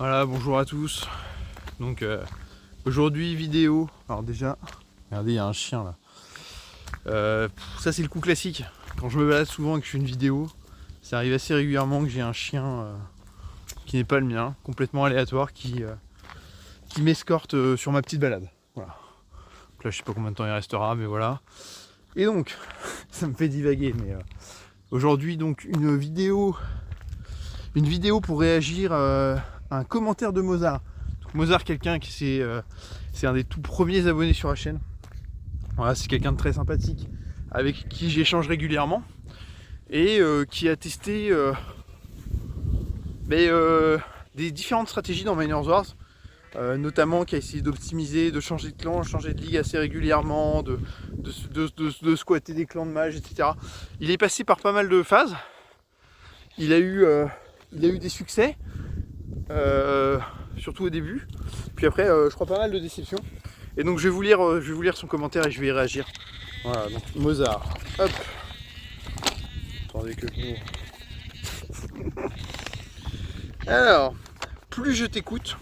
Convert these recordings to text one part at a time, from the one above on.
Voilà, bonjour à tous. Donc aujourd'hui vidéo. Alors déjà, regardez, il y a un chien là. Ça c'est le coup classique. Quand je me balade souvent et que je fais une vidéo, ça arrive assez régulièrement que j'ai un chien qui n'est pas le mien, complètement aléatoire, qui m'escorte sur ma petite balade. Voilà. Donc là je sais pas combien de temps il restera, mais voilà. Et donc, ça me fait divaguer, mais aujourd'hui donc une vidéo pour réagir à un commentaire de Mozart. Donc, Mozart, quelqu'un qui c'est un des tout premiers abonnés sur la chaîne. Voilà, c'est quelqu'un de très sympathique avec qui j'échange régulièrement et qui a testé des différentes stratégies dans Miners Wars, notamment qui a essayé d'optimiser, de changer de clan, changer de ligue assez régulièrement, de squatter des clans de mages, etc. Il est passé par pas mal de phases. Il a eu des succès, surtout au début. Puis après, je crois pas mal de déceptions. Et donc je vais vous lire son commentaire et je vais y réagir. Voilà, donc Mozart. Hop. Attendez que Alors, plus je t'écoute,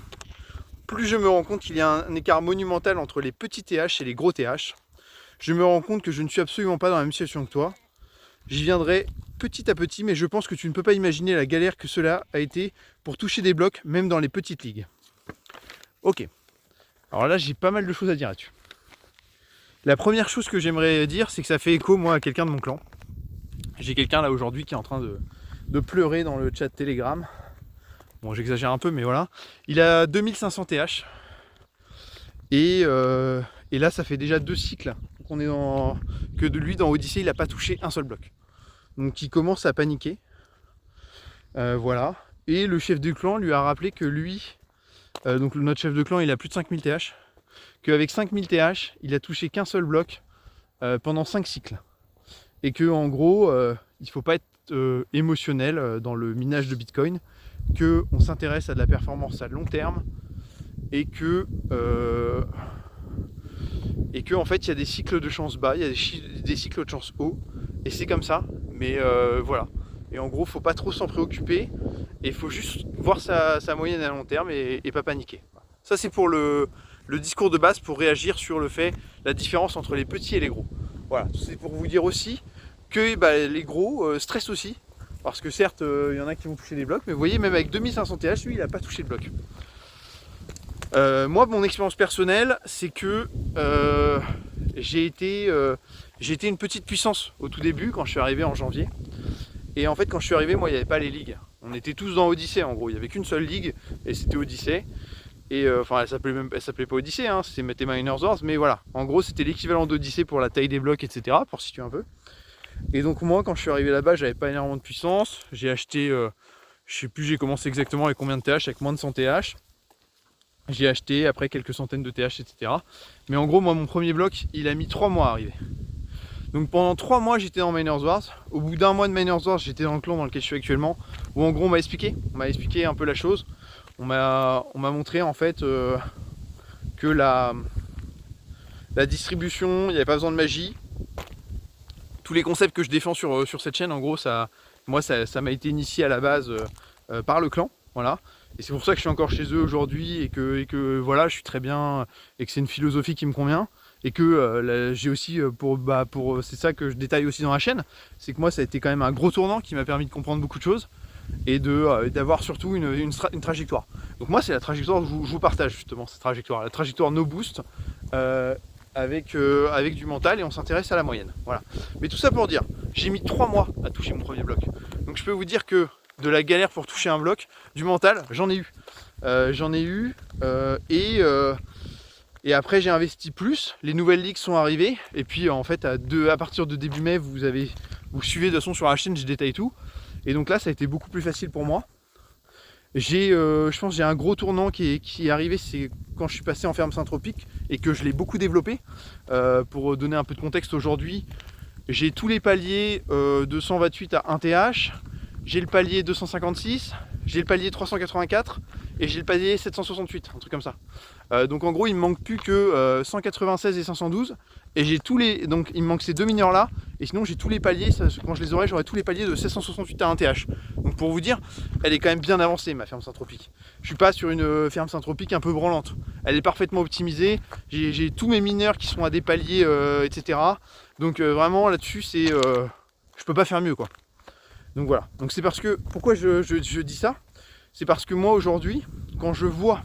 plus je me rends compte qu'il y a un écart monumental entre les petits TH et les gros TH. Je me rends compte que je ne suis absolument pas dans la même situation que toi. J'y viendrai petit à petit, mais je pense que tu ne peux pas imaginer la galère que cela a été pour toucher des blocs, même dans les petites ligues. Ok. Alors là, j'ai pas mal de choses à dire là-dessus. La première chose que j'aimerais dire, c'est que ça fait écho, moi, à quelqu'un de mon clan. J'ai quelqu'un là aujourd'hui qui est en train de pleurer dans le chat Telegram. Bon, j'exagère un peu, mais voilà. Il a 2500 TH. Et là, ça fait déjà 2 cycles qu'on est que de lui, dans Odyssée, il n'a pas touché un seul bloc. Donc il commence à paniquer. Voilà. Et le chef du clan lui a rappelé que lui, donc notre chef de clan, il a plus de 5000 TH. Qu'avec 5000 TH, il a touché qu'un seul bloc pendant 5 cycles. Et que en gros, il ne faut pas être émotionnel dans le minage de Bitcoin, qu'on s'intéresse à de la performance à long terme, et que en fait il y a des cycles de chance bas, il y a des cycles de chance haut, et c'est comme ça, mais voilà. Et en gros, faut pas trop s'en préoccuper, et il faut juste voir sa moyenne à long terme et pas paniquer. Ça c'est pour le discours de base, pour réagir sur le fait, la différence entre les petits et les gros. Voilà, c'est pour vous dire aussi que les gros stressent aussi, parce que certes, il y en a qui vont toucher des blocs, mais vous voyez, même avec 2500 TH, lui, il n'a pas touché de bloc. Moi, mon expérience personnelle, c'est que j'ai été une petite puissance au tout début, quand je suis arrivé en janvier. Et en fait, quand je suis arrivé, moi, il n'y avait pas les ligues. On était tous dans Odyssée, en gros. Il n'y avait qu'une seule ligue, et c'était Odyssée. Et enfin, elle s'appelait pas Odyssey, hein, c'était Miners Wars, mais voilà. En gros, c'était l'équivalent d'Odyssey pour la taille des blocs, etc. Pour situer un peu. Et donc moi, quand je suis arrivé là-bas, j'avais pas énormément de puissance. J'ai acheté, je sais plus, j'ai commencé exactement avec combien de TH, avec moins de 100 TH. J'ai acheté après quelques centaines de TH, etc. Mais en gros, moi, mon premier bloc, il a mis 3 mois à arriver. Donc pendant 3 mois, j'étais dans Miners Wars. Au bout d'un mois de Miners Wars, j'étais dans le clan dans lequel je suis actuellement. Où en gros, on m'a expliqué un peu la chose. On m'a montré en fait que la distribution, il n'y avait pas besoin de magie. Tous les concepts que je défends sur cette chaîne, en gros, ça m'a été initié à la base par le clan. Voilà. Et c'est pour ça que je suis encore chez eux aujourd'hui et que voilà, je suis très bien et que c'est une philosophie qui me convient. Et que j'ai aussi, c'est ça que je détaille aussi dans la chaîne, c'est que moi, ça a été quand même un gros tournant qui m'a permis de comprendre beaucoup de choses et d'avoir surtout une trajectoire. Donc moi, c'est la trajectoire que je vous partage justement, cette trajectoire, la trajectoire no boost avec du mental, et on s'intéresse à la moyenne. Voilà. Mais tout ça pour dire, j'ai mis 3 mois à toucher mon premier bloc. Donc je peux vous dire que de la galère pour toucher un bloc, du mental, j'en ai eu. Et après j'ai investi plus, les nouvelles ligues sont arrivées, et puis en fait à partir de début mai, vous suivez de toute façon sur la chaîne, je détaille tout. Et donc là ça a été beaucoup plus facile pour moi. Je pense que j'ai un gros tournant qui est arrivé, c'est quand je suis passé en ferme syntropique et que je l'ai beaucoup développé. Pour donner un peu de contexte aujourd'hui, j'ai tous les paliers de 128 à 1 TH, j'ai le palier 256, j'ai le palier 384 et j'ai le palier 768, un truc comme ça. Donc en gros il me manque plus que 196 et 512 et j'ai tous les, donc il me manque ces deux mineurs là et sinon j'ai tous les paliers, quand je les aurai j'aurai tous les paliers de 768 à 1 TH. Donc pour vous dire, elle est quand même bien avancée ma ferme Saint-Tropique. Je suis pas sur une ferme Saint-Tropique un peu branlante, elle est parfaitement optimisée, j'ai tous mes mineurs qui sont à des paliers etc. Donc vraiment là-dessus c'est je peux pas faire mieux quoi. Donc voilà, donc c'est parce que, pourquoi je dis ça, c'est parce que moi aujourd'hui, quand je vois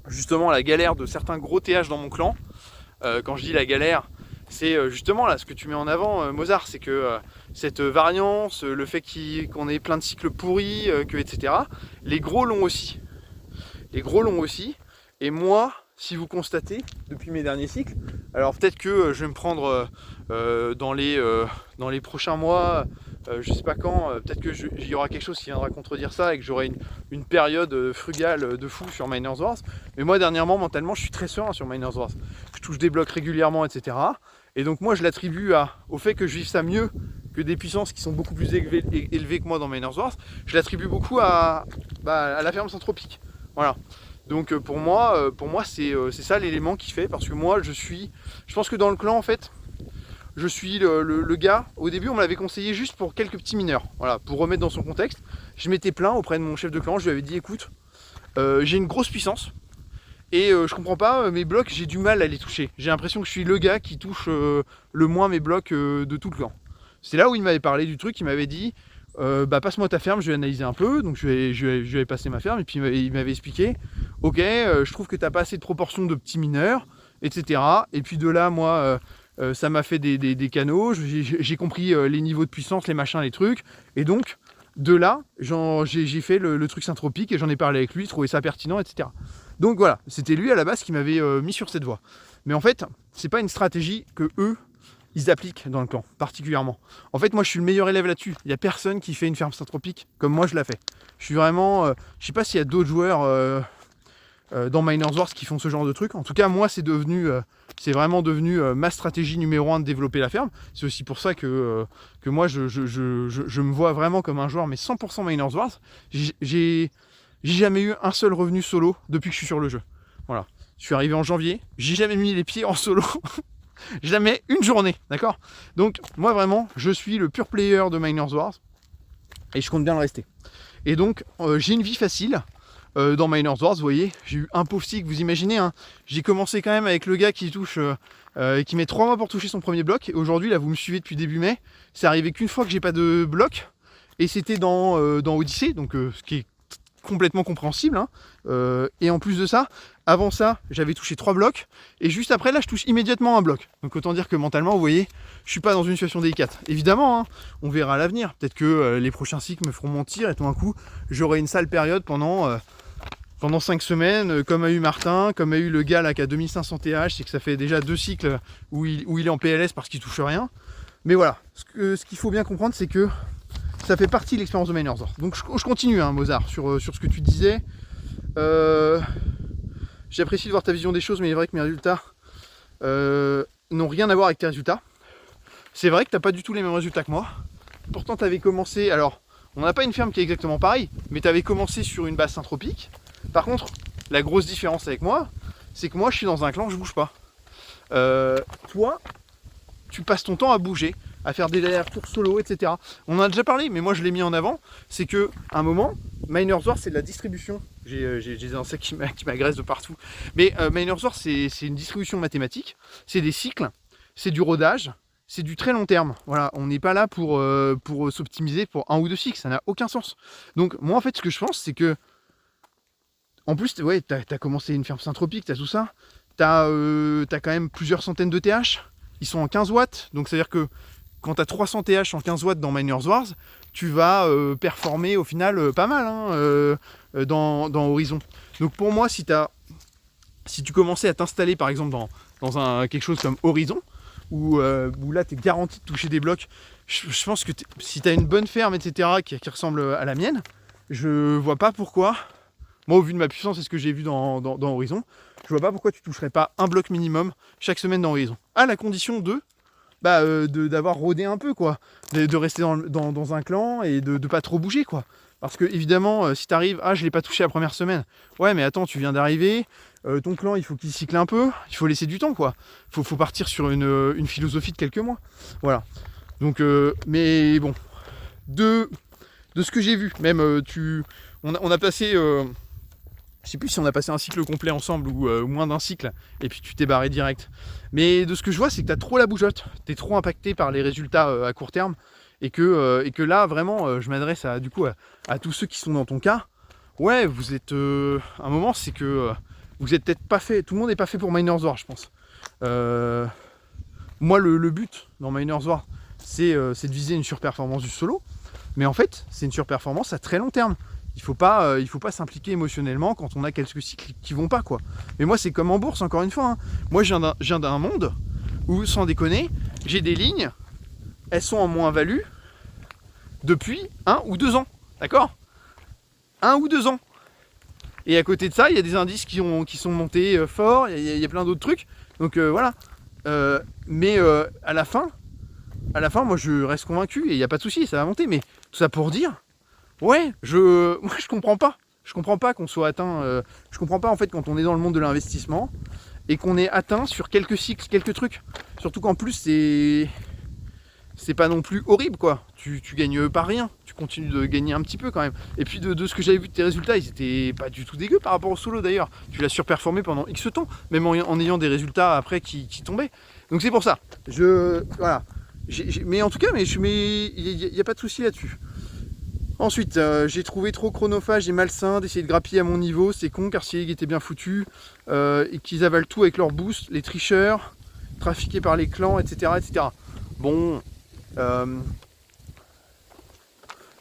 justement la galère de certains gros TH dans mon clan, quand je dis la galère, c'est justement là ce que tu mets en avant Mozart, c'est que cette variance, le fait qu'on ait plein de cycles pourris, etc. Les gros l'ont aussi. Les gros l'ont aussi, et moi, si vous constatez, depuis mes derniers cycles, alors peut-être que je vais me prendre dans les prochains mois, je sais pas quand, peut-être qu'il y aura quelque chose qui viendra contredire ça et que j'aurai une période frugale de fou sur Miners Wars. Mais moi dernièrement, mentalement, je suis très serein sur Miners Wars. Je touche des blocs régulièrement, etc. Et donc moi je l'attribue au fait que je vive ça mieux que des puissances qui sont beaucoup plus élevées que moi dans Miners Wars. Je l'attribue beaucoup à la ferme Saint-Tropique. Voilà. Donc pour moi c'est ça l'élément qui fait, parce que moi je pense que dans le clan en fait, je suis le gars, au début on me l'avait conseillé juste pour quelques petits mineurs, voilà, pour remettre dans son contexte. Je m'étais plaint auprès de mon chef de clan, je lui avais dit écoute, j'ai une grosse puissance, et je comprends pas, mes blocs j'ai du mal à les toucher. J'ai l'impression que je suis le gars qui touche le moins mes blocs de tout le clan. C'est là où il m'avait parlé du truc, il m'avait dit passe-moi ta ferme, je vais analyser un peu. Donc je lui ai passé ma ferme et puis il m'avait expliqué ok, je trouve que t'as pas assez de proportion de petits mineurs, etc. Et puis de là moi ça m'a fait des canaux, j'ai compris les niveaux de puissance, les machins, les trucs, et donc de là j'ai fait le truc Saint-Tropique et j'en ai parlé avec lui, trouvé ça pertinent, etc. Donc voilà, c'était lui à la base qui m'avait mis sur cette voie. Mais en fait, c'est pas une stratégie que eux ils appliquent dans le clan, particulièrement. En fait, moi, je suis le meilleur élève là-dessus. Il n'y a personne qui fait une ferme Saint-Tropique comme moi, je la fais. Je suis vraiment... je sais pas s'il y a d'autres joueurs dans Miners Wars qui font ce genre de truc. En tout cas, moi, c'est vraiment devenu ma stratégie numéro 1 de développer la ferme. C'est aussi pour ça que moi, je me vois vraiment comme un joueur, mais 100% Miners Wars. J'ai jamais eu un seul revenu solo depuis que je suis sur le jeu. Voilà. Je suis arrivé en janvier, j'ai jamais mis les pieds en solo. Jamais une journée, d'accord? Donc moi vraiment je suis le pur player de Miners Wars et je compte bien le rester. Et donc j'ai une vie facile dans Miners Wars, vous voyez, j'ai eu un pauvre cycle, vous imaginez, hein, j'ai commencé quand même avec le gars qui touche qui met 3 mois pour toucher son premier bloc, et aujourd'hui là vous me suivez depuis début mai, c'est arrivé qu'une fois que j'ai pas de bloc, et c'était dans Odyssée, donc ce qui est complètement compréhensible, hein. Et en plus de ça, avant ça, j'avais touché 3 blocs, et juste après là, je touche immédiatement un bloc. Donc autant dire que mentalement, vous voyez, je suis pas dans une situation délicate. Évidemment, hein, on verra à l'avenir. Peut-être que les prochains cycles me feront mentir, et tout d'un coup, j'aurai une sale période pendant 5 semaines, comme a eu Martin, comme a eu le gars là qui a 2500 TH, c'est que ça fait déjà 2 cycles où il est en PLS parce qu'il touche rien. Mais voilà, ce qu'il faut bien comprendre, c'est que ça fait partie de l'expérience de Miners Wars. Donc je continue, hein, Mozart, sur ce que tu disais. J'apprécie de voir ta vision des choses, mais il est vrai que mes résultats n'ont rien à voir avec tes résultats. C'est vrai que tu n'as pas du tout les mêmes résultats que moi. Pourtant, tu avais commencé... Alors, on n'a pas une ferme qui est exactement pareille, mais tu avais commencé sur une base Saint-Tropique. Par contre, la grosse différence avec moi, c'est que moi, je suis dans un clan, je bouge pas. Toi, tu passes ton temps à bouger, à faire des allers-retours solo, etc. On en a déjà parlé, mais moi je l'ai mis en avant. C'est que à un moment, Miners Wars c'est de la distribution. J'ai des insectes qui m'agressent de partout. Mais Miners Wars c'est une distribution mathématique, c'est des cycles, c'est du rodage, c'est du très long terme. Voilà, on n'est pas là pour s'optimiser pour 1 ou 2 cycles, ça n'a aucun sens. Donc moi en fait ce que je pense c'est que, en plus ouais, t'as commencé une ferme Saint-Tropique, t'as tout ça, t'as quand même plusieurs centaines de TH. Ils sont en 15 watts, donc c'est à dire que quand tu as 300 TH en 15 watts dans Miners Wars, tu vas performer au final pas mal, hein, dans Horizon. Donc pour moi, si tu commençais à t'installer par exemple dans quelque chose comme Horizon, où là tu es garanti de toucher des blocs, je pense que si tu as une bonne ferme, etc., qui ressemble à la mienne, je vois pas pourquoi, moi au vu de ma puissance et ce que j'ai vu dans Horizon, je vois pas pourquoi tu toucherais pas un bloc minimum chaque semaine dans Horizon. À la condition d'avoir rodé un peu, quoi. De rester dans un clan et de pas trop bouger, quoi. Parce que évidemment, si tu arrives, ah je l'ai pas touché la première semaine. Ouais mais attends, tu viens d'arriver, ton clan il faut qu'il cycle un peu, il faut laisser du temps quoi. Faut partir sur une philosophie de quelques mois. Voilà. Donc mais bon, de ce que j'ai vu, même on a passé, je sais plus si on a passé un cycle complet ensemble ou moins d'un cycle, et puis tu t'es barré direct. Mais de ce que je vois, c'est que tu as trop la bougeotte, tu es trop impacté par les résultats à court terme, et que là, vraiment, je m'adresse du coup à tous ceux qui sont dans ton cas. Ouais, vous êtes... à un moment, c'est que vous êtes peut-être pas fait... Tout le monde n'est pas fait pour Miners War, je pense. Moi, le but dans Miners War, c'est de viser une surperformance du solo. Mais en fait, c'est une surperformance à très long terme. Il faut pas s'impliquer émotionnellement quand on a quelques cycles qui vont pas, quoi. Mais moi, c'est comme en bourse, encore une fois. Hein. Moi, je viens d'un monde où, sans déconner, j'ai des lignes, elles sont en moins-value depuis 1 ou 2 ans. D'accord ? 1 ou 2 ans. Et à côté de ça, il y a des indices qui sont montés fort, il y a plein d'autres trucs. Donc voilà. Mais à la fin, moi, je reste convaincu, et il n'y a pas de souci, ça va monter. Mais tout ça pour dire... Ouais, moi je comprends pas. Je comprends pas qu'on soit atteint. Je comprends pas en fait quand on est dans le monde de l'investissement et qu'on est atteint sur quelques cycles, quelques trucs. Surtout qu'en plus c'est pas non plus horrible quoi. Tu gagnes pas rien. Tu continues de gagner un petit peu quand même. Et puis de ce que j'avais vu de tes résultats, ils étaient pas du tout dégueux par rapport au solo d'ailleurs. Tu l'as surperformé pendant X temps, même en ayant des résultats après qui tombaient. Donc c'est pour ça. Voilà. Mais en tout cas, il n'y a pas de souci là-dessus. Ensuite, j'ai trouvé trop chronophage et malsain d'essayer de grappiller à mon niveau. C'est con car Sea League était bien foutu et qu'ils avalent tout avec leur boost, les tricheurs, trafiqués par les clans, etc. etc. Bon,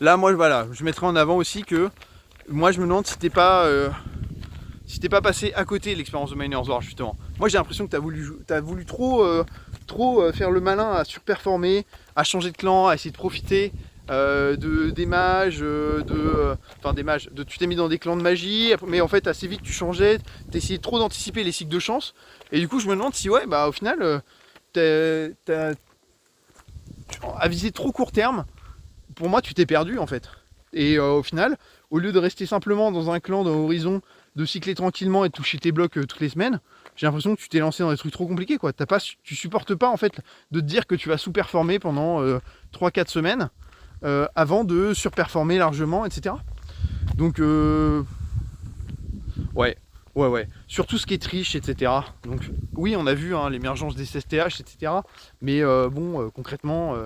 là, moi, voilà, je mettrai en avant aussi que moi, je me demande si t'es pas passé à côté de l'expérience de Miners War, justement. Moi, j'ai l'impression que t'as voulu trop faire le malin à surperformer, à changer de clan, à essayer de profiter. Des mages, tu t'es mis dans des clans de magie, mais en fait assez vite tu changeais, t'essayais trop d'anticiper les cycles de chance, et du coup je me demande si ouais bah au final à viser trop court terme, pour moi tu t'es perdu en fait. Et au final, au lieu de rester simplement dans un clan dans Horizon, de cycler tranquillement et de toucher tes blocs toutes les semaines, j'ai l'impression que tu t'es lancé dans des trucs trop compliqués quoi. Tu supportes pas en fait de te dire que tu vas sous-performer pendant 3-4 semaines. Avant de surperformer largement, etc. Donc, ouais. Sur tout ce qui est triche, etc. Donc, oui, on a vu hein, l'émergence des SSTH, etc. Mais bon, concrètement,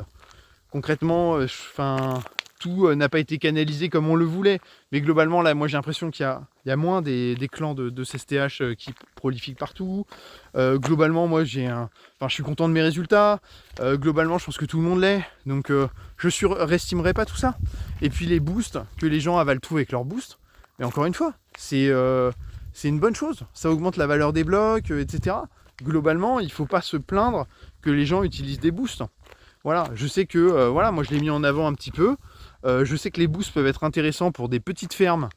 tout n'a pas été canalisé comme on le voulait. Mais globalement, là, moi, j'ai l'impression qu'il y a moins des clans de SSTH qui prolifiquent partout. Globalement, moi, je suis content de mes résultats. Globalement, je pense que tout le monde l'est. Donc, je surestimerai pas tout ça. Et puis, les boosts, que les gens avalent tout avec leurs boosts. Mais encore une fois, c'est une bonne chose. Ça augmente la valeur des blocs, etc. Globalement, il ne faut pas se plaindre que les gens utilisent des boosts. Voilà, je sais que moi je l'ai mis en avant un petit peu. Je sais que les boosts peuvent être intéressants pour des petites fermes.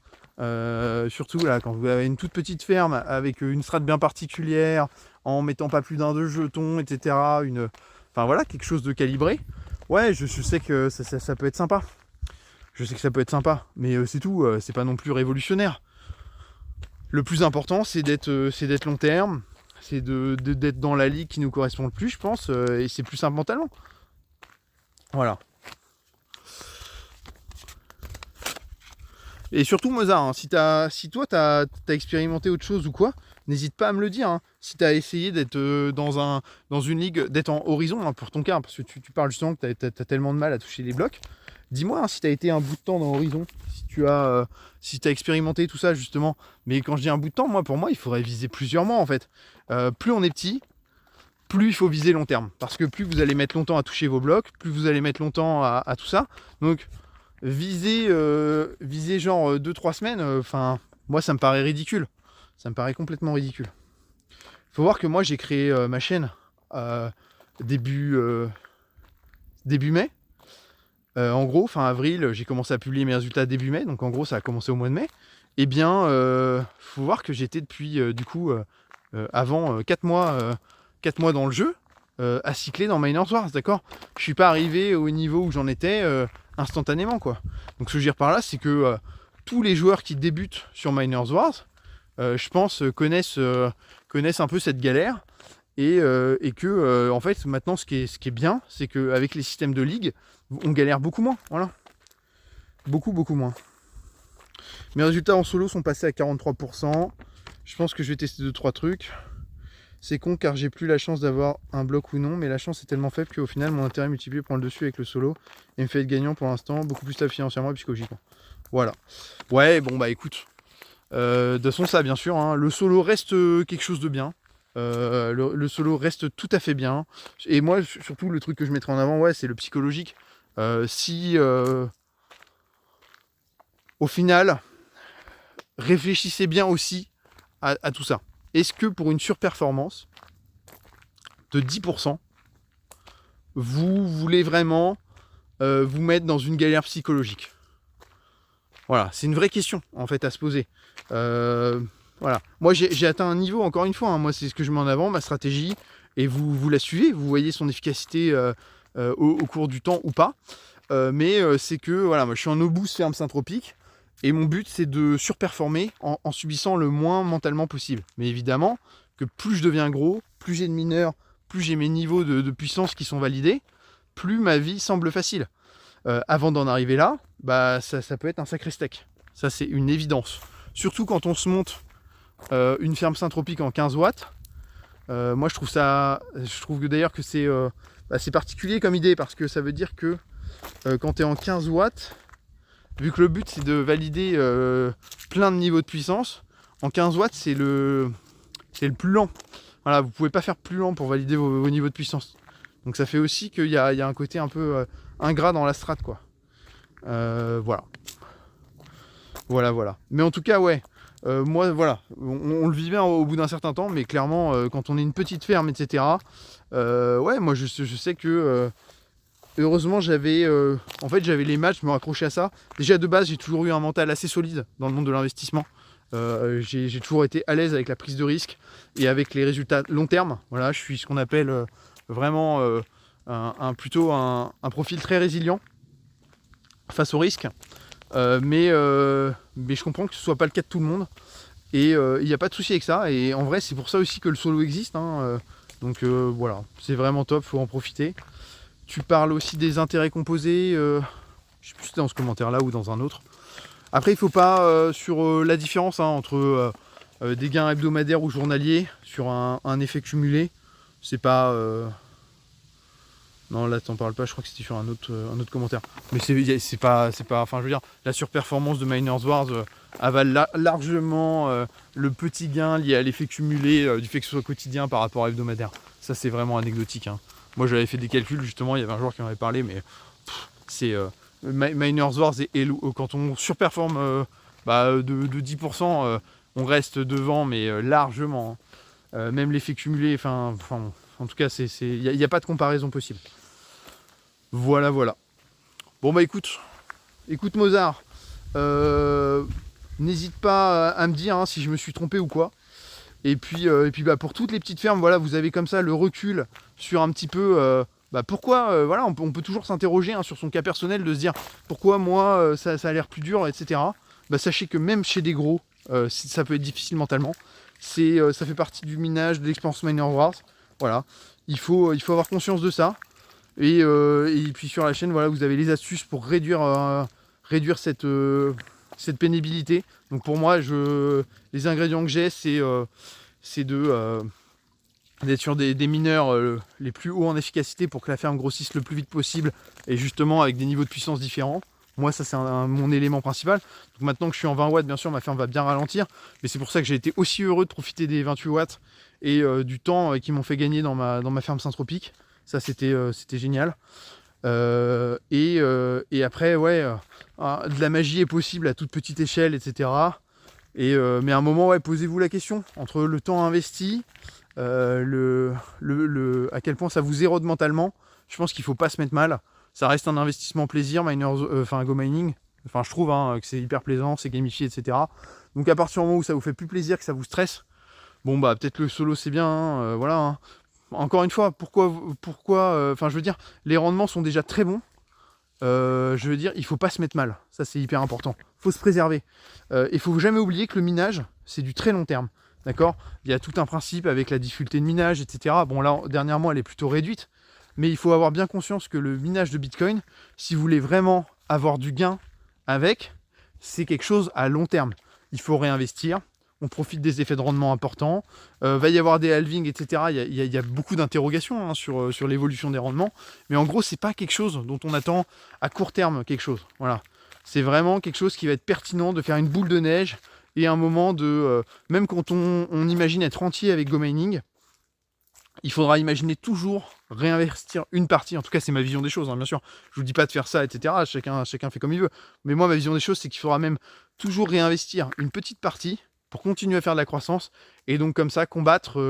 Surtout là, quand vous avez une toute petite ferme avec une strat bien particulière, en mettant pas plus d'un 2 jetons, etc. Enfin voilà, quelque chose de calibré. Ouais, je sais que ça peut être sympa. Je sais que ça peut être sympa, mais c'est tout, c'est pas non plus révolutionnaire. Le plus important, c'est d'être long terme, c'est d'être dans la ligue qui nous correspond le plus, je pense, et c'est plus simple mentalement. Voilà. Et surtout Mozart, hein, si toi t'as expérimenté autre chose ou quoi, n'hésite pas à me le dire. Hein. Si t'as essayé d'être dans une ligue, d'être en horizon, hein, pour ton cas, hein, parce que tu parles justement que t'as tellement de mal à toucher les blocs. Dis-moi hein, si t'as été un bout de temps dans Horizon, si t'as expérimenté tout ça justement. Mais quand je dis un bout de temps, pour moi, il faudrait viser plusieurs mois en fait. Plus on est petit, plus il faut viser long terme. Parce que plus vous allez mettre longtemps à toucher vos blocs, plus vous allez mettre longtemps à tout ça. Donc viser genre 2-3 semaines, moi ça me paraît ridicule. Ça me paraît complètement ridicule. Faut voir que moi j'ai créé ma chaîne début mai. En gros, fin avril, j'ai commencé à publier mes résultats début mai. Donc en gros, ça a commencé au mois de mai. Eh bien, faut voir que j'étais depuis avant 4 mois dans le jeu, à cycler dans Miners Wars, d'accord. Je suis pas arrivé au niveau où j'en étais instantanément, quoi. Donc ce que je veux dire par là, c'est que tous les joueurs qui débutent sur Miners Wars, je pense, connaissent un peu cette galère. Et que en fait maintenant ce qui est bien, c'est qu'avec les systèmes de ligue, on galère beaucoup moins. Voilà. Beaucoup moins. Mes résultats en solo sont passés à 43%. Je pense que je vais tester 2-3 trucs. C'est con car j'ai plus la chance d'avoir un bloc ou non, mais la chance est tellement faible qu'au final mon intérêt multiplié prend le dessus avec le solo et me fait être gagnant pour l'instant, beaucoup plus stable financièrement et psychologiquement. Voilà. Ouais, bon bah écoute. De toute façon ça bien sûr, hein, le solo reste quelque chose de bien. Le solo reste tout à fait bien. Et moi surtout le truc que je mettrai en avant, ouais, c'est le psychologique. Si au final, réfléchissez bien aussi à tout ça. Est-ce que pour une surperformance de 10%, vous voulez vraiment vous mettre dans une galère psychologique? Voilà, c'est une vraie question en fait à se poser. Voilà. Moi j'ai atteint un niveau, encore une fois, hein, moi c'est ce que je mets en avant, ma stratégie, et vous la suivez, vous voyez son efficacité au cours du temps ou pas. Mais c'est que voilà, moi je suis en obousse ferme syntropique. Et mon but, c'est de surperformer en subissant le moins mentalement possible. Mais évidemment, que plus je deviens gros, plus j'ai de mineurs, plus j'ai mes niveaux de puissance qui sont validés, plus ma vie semble facile. Avant d'en arriver là, bah, ça peut être un sacré steak. Ça, c'est une évidence. Surtout quand on se monte une ferme syntropique en 15 watts. Moi, je trouve que d'ailleurs que c'est particulier comme idée, parce que ça veut dire que quand tu es en 15 watts, vu que le but c'est de valider plein de niveaux de puissance, en 15 watts c'est le plus lent. Voilà, vous pouvez pas faire plus lent pour valider vos niveaux de puissance. Donc ça fait aussi qu'il y a un côté un peu ingrat dans la strat, quoi. Voilà. Mais en tout cas, ouais. Moi, voilà, on le vivait au bout d'un certain temps, mais clairement, quand on est une petite ferme, etc. Ouais, moi je sais que heureusement, j'avais les matchs, je me raccrochais à ça. Déjà de base, j'ai toujours eu un mental assez solide dans le monde de l'investissement. J'ai toujours été à l'aise avec la prise de risque et avec les résultats long terme. Voilà, je suis ce qu'on appelle vraiment plutôt un profil très résilient face au risque. Mais je comprends que ce ne soit pas le cas de tout le monde. Et il n'y a pas de souci avec ça. Et en vrai, c'est pour ça aussi que le solo existe, hein. Donc voilà, c'est vraiment top, faut en profiter. Tu parles aussi des intérêts composés, je ne sais plus si c'était dans ce commentaire là ou dans un autre. Après il ne faut pas sur la différence, hein, entre des gains hebdomadaires ou journaliers sur un effet cumulé. C'est pas... Non là t'en parles pas, je crois que c'était sur un autre commentaire. Mais c'est pas... Enfin je veux dire, la surperformance de Miners Wars avale largement le petit gain lié à l'effet cumulé du fait que ce soit quotidien par rapport à hebdomadaire. Ça c'est vraiment anecdotique, hein. Moi j'avais fait des calculs justement, il y avait un joueur qui m'en avait parlé, mais c'est Miners Wars et quand on surperforme de 10%, on reste devant, mais largement, hein. Même l'effet cumulé, en tout cas, il n'y a pas de comparaison possible. Voilà. Bon bah écoute Mozart, n'hésite pas à me dire, hein, si je me suis trompé ou quoi. Et puis pour toutes les petites fermes, voilà, vous avez comme ça le recul sur un petit peu pourquoi, voilà, on peut toujours s'interroger, hein, sur son cas personnel, de se dire pourquoi moi ça a l'air plus dur, etc. Sachez que même chez des gros, ça peut être difficile mentalement. Ça fait partie du minage, de l'expérience Miners Wars. Voilà, il faut avoir conscience de ça. Et puis sur la chaîne, voilà, vous avez les astuces pour réduire cette pénibilité. Donc pour moi, les ingrédients que j'ai, c'est d'être sur des mineurs les plus hauts en efficacité pour que la ferme grossisse le plus vite possible, et justement avec des niveaux de puissance différents. Moi ça c'est mon élément principal. Donc maintenant que je suis en 20 watts, bien sûr ma ferme va bien ralentir, mais c'est pour ça que j'ai été aussi heureux de profiter des 28 watts et du temps qu'ils m'ont fait gagner dans ma ferme syntropique. Ça c'était génial. Et après, ouais, de la magie est possible à toute petite échelle, etc. Mais à un moment, ouais, posez-vous la question entre le temps investi, à quel point ça vous érode mentalement. Je pense qu'il ne faut pas se mettre mal. Ça reste un investissement plaisir, Go Mining. Enfin, je trouve, hein, que c'est hyper plaisant, c'est gamifié, etc. Donc à partir du moment où ça vous fait plus plaisir, que ça vous stresse, bon bah peut-être le solo c'est bien, hein, voilà, hein. Encore une fois, pourquoi je veux dire, les rendements sont déjà très bons. je veux dire, il faut pas se mettre mal. Ça, c'est hyper important. Il faut se préserver. Il faut jamais oublier que le minage, c'est du très long terme. D'accord? Il y a tout un principe avec la difficulté de minage, etc. Bon, là, dernièrement, elle est plutôt réduite. Mais il faut avoir bien conscience que le minage de Bitcoin, si vous voulez vraiment avoir du gain avec, c'est quelque chose à long terme. Il faut réinvestir. On profite des effets de rendement importants. Va y avoir des halvings, etc. Il y a beaucoup d'interrogations, hein, sur l'évolution des rendements. Mais en gros, c'est pas quelque chose dont on attend à court terme quelque chose. Voilà. C'est vraiment quelque chose qui va être pertinent de faire une boule de neige et un moment de... même quand on imagine être entier avec GoMining, il faudra imaginer toujours réinvestir une partie. En tout cas, c'est ma vision des choses, hein, bien sûr. Je vous dis pas de faire ça, etc. Chacun fait comme il veut. Mais moi, ma vision des choses, c'est qu'il faudra même toujours réinvestir une petite partie pour continuer à faire de la croissance et donc comme ça combattre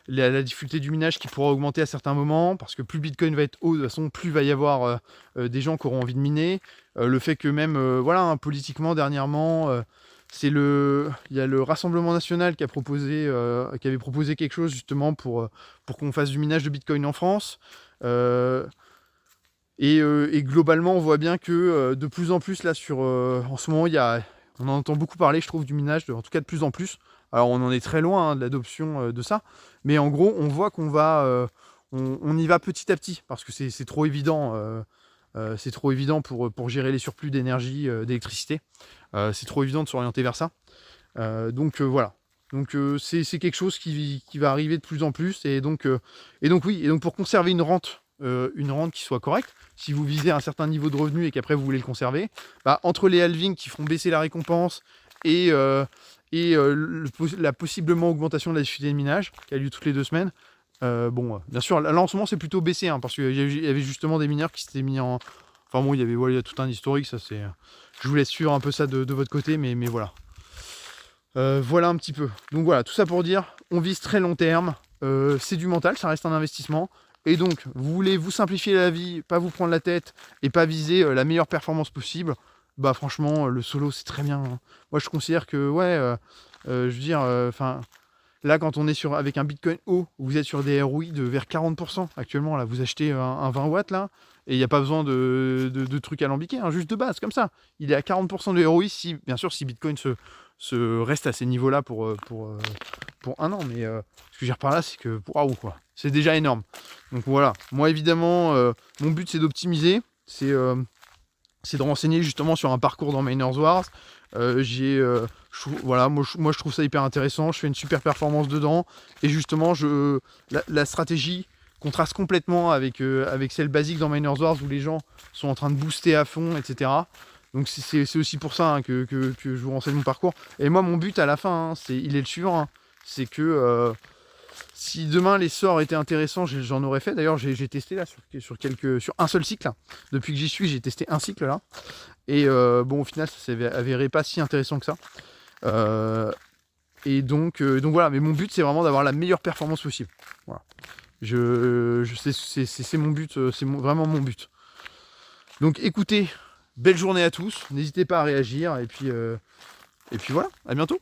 la difficulté du minage qui pourra augmenter à certains moments, parce que plus Bitcoin va être haut, de toute façon, plus il va y avoir des gens qui auront envie de miner. Le fait que même, voilà, hein, politiquement, dernièrement... il y a le Rassemblement National qui avait proposé quelque chose justement pour qu'on fasse du minage de Bitcoin en France. Et globalement, on voit bien que de plus en plus, là, en ce moment, on en entend beaucoup parler, je trouve, du minage, en tout cas de plus en plus. Alors, on en est très loin, hein, de l'adoption de ça. Mais en gros, on voit on y va petit à petit, parce que c'est trop évident. C'est trop évident pour gérer les surplus d'énergie, d'électricité. C'est trop évident de s'orienter vers ça. Voilà. Donc c'est quelque chose qui va arriver de plus en plus. Et donc pour conserver une rente qui soit correcte, si vous visez un certain niveau de revenu et qu'après vous voulez le conserver, bah, entre les halvings qui font baisser la récompense et la possiblement augmentation de la difficulté de minage qui a lieu toutes les 2 semaines, bien sûr, là en ce moment c'est plutôt baissé, hein, parce qu'il y avait justement des mineurs qui s'étaient mis en... Enfin bon, il y a tout un historique, ça c'est... Je vous laisse suivre un peu ça de votre côté, mais voilà. Voilà un petit peu. Donc voilà, tout ça pour dire, on vise très long terme, c'est du mental, ça reste un investissement. Et donc, vous voulez vous simplifier la vie, pas vous prendre la tête, et pas viser la meilleure performance possible, bah franchement, le solo c'est très bien, hein. Moi je considère que, ouais, je veux dire, là, quand on est avec un Bitcoin haut, vous êtes sur des ROI de vers 40%. Actuellement, là, vous achetez un 20 watts, là, et il n'y a pas besoin de trucs alambiqués, hein, juste de base, comme ça. Il est à 40% de ROI, bien sûr, si Bitcoin se reste à ces niveaux-là pour 1 an. Mais ce que je veux dire par là, c'est que, waouh, quoi. C'est déjà énorme. Donc voilà. Moi, évidemment, mon but, c'est d'optimiser. C'est de renseigner justement sur un parcours dans Miners Wars. Voilà, moi je trouve ça hyper intéressant, je fais une super performance dedans, et justement la stratégie contraste complètement avec celle basique dans Miners Wars où les gens sont en train de booster à fond, etc. Donc c'est aussi pour ça, hein, que je vous renseigne mon parcours. Et moi mon but à la fin, hein, il est le suivant, hein, c'est que si demain les sorts étaient intéressants, j'en aurais fait. D'ailleurs, j'ai testé là sur un seul cycle, là. Depuis que j'y suis, j'ai testé un cycle là. Et au final, ça s'est avéré pas si intéressant que ça. Et donc voilà. Mais mon but, c'est vraiment d'avoir la meilleure performance possible. Voilà. C'est mon but, vraiment mon but. Donc écoutez, belle journée à tous. N'hésitez pas à réagir. Et puis voilà. À bientôt.